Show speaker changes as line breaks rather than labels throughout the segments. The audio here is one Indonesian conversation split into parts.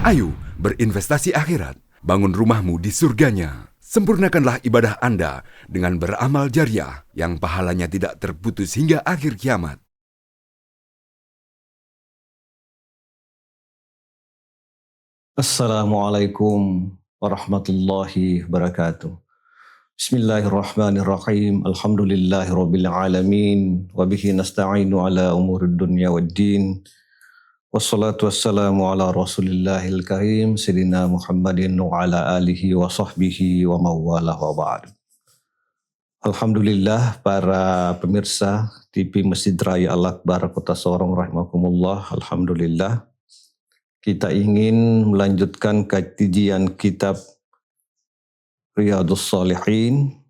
Ayo berinvestasi akhirat, bangun rumahmu di surganya. Sempurnakanlah ibadah Anda dengan beramal jariah yang pahalanya tidak terputus hingga akhir kiamat.
Assalamualaikum warahmatullahi wabarakatuh. Bismillahirrahmanirrahim. Alhamdulillahirabbil alamin wa bihi nasta'inu ala umurid dunya waddin. Wassalatu wassalamu ala Rasulillahil karim sayyidina Muhammadin wa ala alihi wa sahbihi wa mawalah wa ba'd. Alhamdulillah para pemirsa TV Masjid Raya Al-Akbar Kota Sorong rahimakumullah. Alhamdulillah kita ingin melanjutkan kajian kitab Riyadhus Shalihin,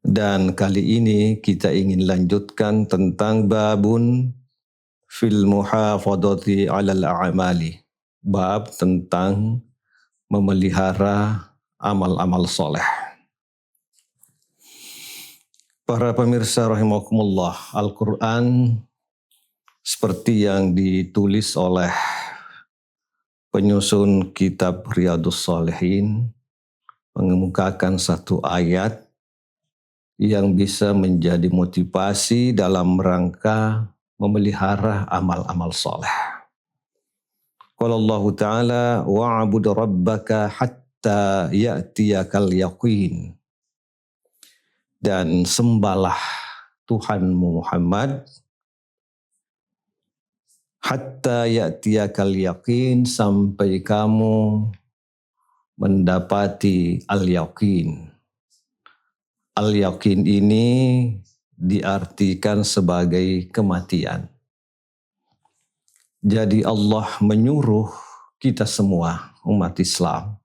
dan kali ini kita ingin lanjutkan tentang babun fil muhafadhati 'alal a'mali, bab tentang memelihara amal-amal soleh. Para pemirsa rahimakumullah, Al-Quran seperti yang ditulis oleh penyusun kitab Riyadhus Shalihin mengemukakan satu ayat yang bisa menjadi motivasi dalam rangka memelihara amal-amal soleh. Qala Allah Ta'ala wa'bud rabbaka hatta ya'tiyakal yaqin. Dan sembahlah Tuhanmu Muhammad hatta ya'tiyakal yaqin, sampai kamu mendapati al-yaqin. Al-yaqin ini diartikan sebagai kematian. Jadi Allah menyuruh kita semua umat Islam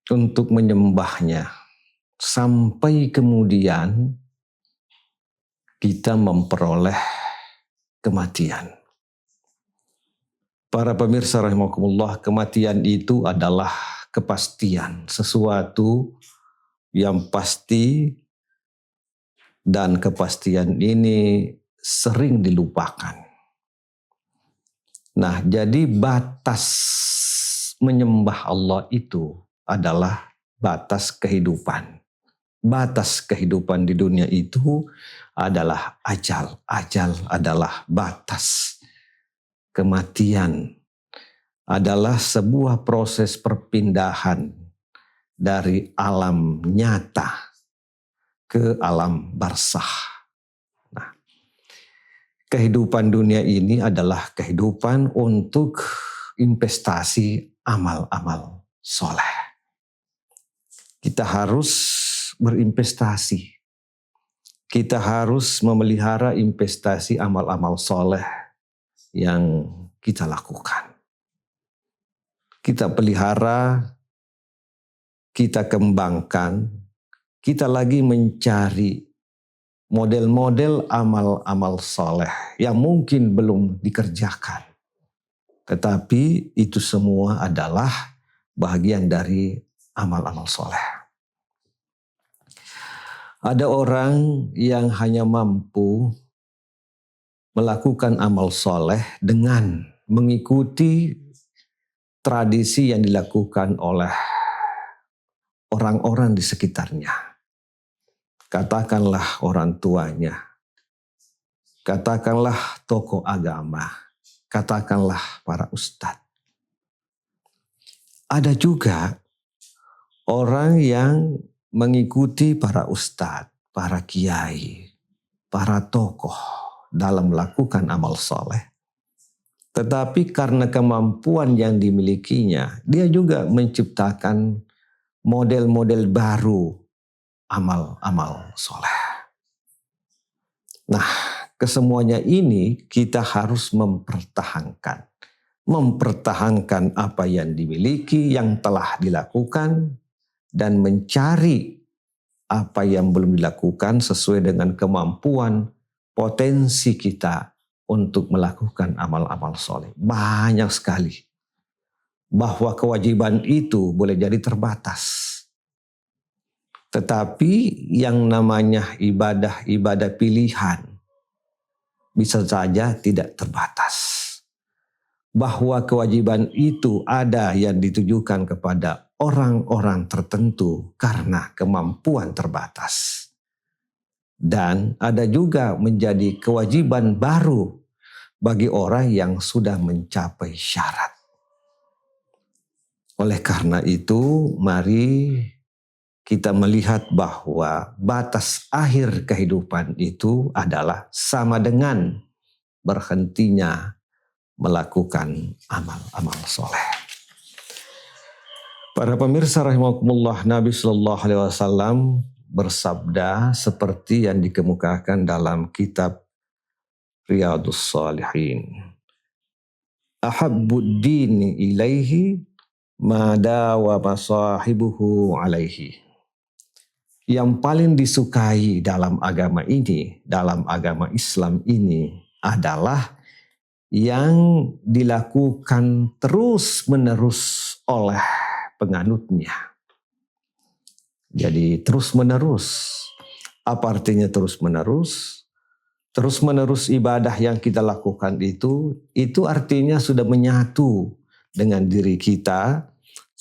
untuk menyembahnya sampai kemudian kita memperoleh kematian. Para pemirsa rahimakumullah, kematian itu adalah kepastian, sesuatu yang pasti, dan kepastian ini sering dilupakan. Nah, jadi batas menyembah Allah itu adalah batas kehidupan. Batas kehidupan di dunia itu adalah ajal. Ajal adalah batas. Kematian adalah sebuah proses perpindahan dari alam nyata ke alam barzakh. Nah, kehidupan dunia ini adalah kehidupan untuk investasi amal-amal soleh. Kita harus berinvestasi. Kita harus memelihara investasi amal-amal soleh yang kita lakukan. Kita pelihara, kita kembangkan, kita lagi mencari model-model amal-amal soleh yang mungkin belum dikerjakan. Tetapi itu semua adalah bagian dari amal-amal soleh. Ada orang yang hanya mampu melakukan amal soleh dengan mengikuti tradisi yang dilakukan oleh orang-orang di sekitarnya. Katakanlah orang tuanya, katakanlah tokoh agama, katakanlah para ustadz. Ada juga orang yang mengikuti para ustadz, para kiai, para tokoh dalam melakukan amal soleh. Tetapi karena kemampuan yang dimilikinya, dia juga menciptakan model-model baru amal-amal soleh. Nah, kesemuanya ini kita harus mempertahankan. Mempertahankan apa yang dimiliki, yang telah dilakukan, dan mencari apa yang belum dilakukan sesuai dengan kemampuan, potensi kita untuk melakukan amal-amal soleh. Banyak sekali. Bahwa kewajiban itu boleh jadi terbatas. Tetapi yang namanya ibadah-ibadah pilihan bisa saja tidak terbatas. bahwa kewajiban itu ada yang ditujukan kepada orang-orang tertentu karena kemampuan terbatas. Dan ada juga menjadi kewajiban baru bagi orang yang sudah mencapai syarat. Oleh karena itu, mari kita melihat bahwa batas akhir kehidupan itu adalah sama dengan berhentinya melakukan amal-amal soleh. Para pemirsa rahimakumullah, Nabi Shallallahu Alaihi Wasallam bersabda seperti yang dikemukakan dalam kitab Riyadhus Shalihin. Ahabbud dini ilaihi ma dawama sahibuhu alaihi. Yang paling disukai dalam agama ini, dalam agama Islam ini adalah yang dilakukan terus-menerus oleh penganutnya. Jadi terus-menerus. Apa artinya terus-menerus? Terus-menerus ibadah yang kita lakukan itu artinya sudah menyatu dengan diri kita,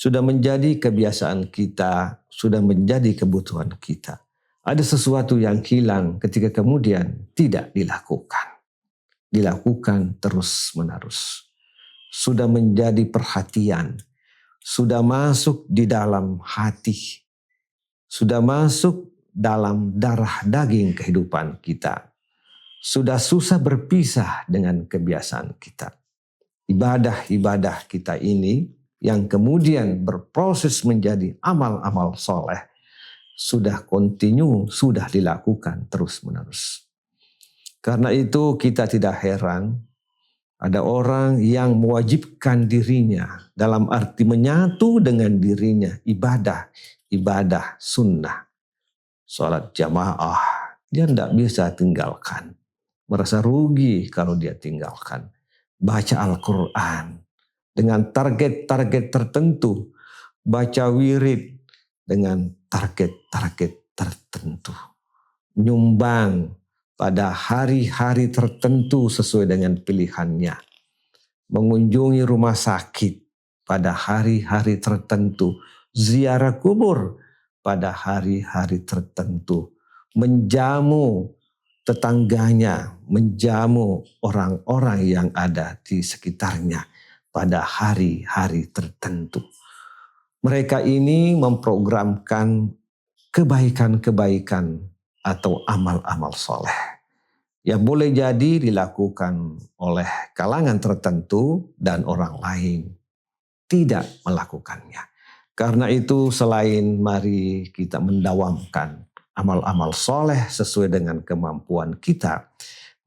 sudah menjadi kebiasaan kita, sudah menjadi kebutuhan kita. Ada sesuatu yang hilang ketika kemudian tidak dilakukan. Dilakukan terus-menerus. Sudah menjadi perhatian, sudah masuk di dalam hati, sudah masuk dalam darah daging kehidupan kita. Sudah susah berpisah dengan kebiasaan kita. Ibadah-ibadah kita ini yang kemudian berproses menjadi amal-amal soleh sudah kontinu, sudah dilakukan terus-menerus. Karena itu kita tidak heran ada orang yang mewajibkan dirinya dalam arti menyatu dengan dirinya ibadah sunnah, sholat jamaah, dia tidak bisa tinggalkan. Merasa rugi kalau dia tinggalkan. Baca Al-Quran dengan target-target tertentu. Baca wirid dengan target-target tertentu. Nyumbang pada hari-hari tertentu sesuai dengan pilihannya. Mengunjungi rumah sakit pada hari-hari tertentu. Ziarah kubur pada hari-hari tertentu. Menjamu tetangganya, menjamu orang-orang yang ada di sekitarnya pada hari-hari tertentu. Mereka ini memprogramkan kebaikan-kebaikan atau amal-amal soleh yang boleh jadi dilakukan oleh kalangan tertentu dan orang lain tidak melakukannya. Karena itu selain mari kita mendawamkan amal-amal soleh sesuai dengan kemampuan kita,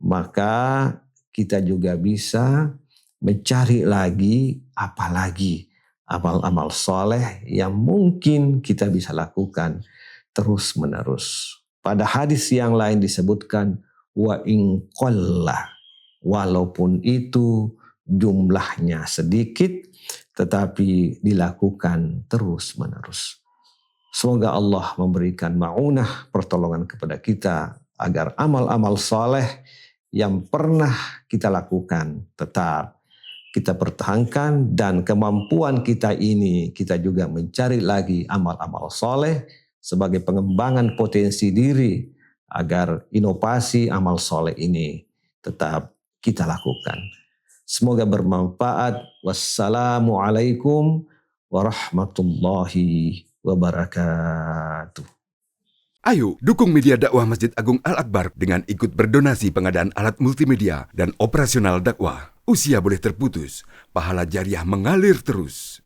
maka kita juga bisa mencari lagi apalagi amal-amal soleh yang mungkin kita bisa lakukan terus-menerus. Pada hadis yang lain disebutkan wa in qalla, walaupun itu jumlahnya sedikit tetapi dilakukan terus-menerus. Semoga Allah memberikan ma'unah pertolongan kepada kita agar amal-amal soleh yang pernah kita lakukan tetap kita pertahankan dan kemampuan kita ini kita juga mencari lagi amal-amal soleh sebagai pengembangan potensi diri agar inovasi amal soleh ini tetap kita lakukan. Semoga bermanfaat. Wassalamualaikum warahmatullahi wabarakatuh.
Ayo dukung media dakwah Masjid Agung Al-Akbar dengan ikut berdonasi pengadaan alat multimedia dan operasional dakwah. Usia boleh terputus, pahala jariah mengalir terus.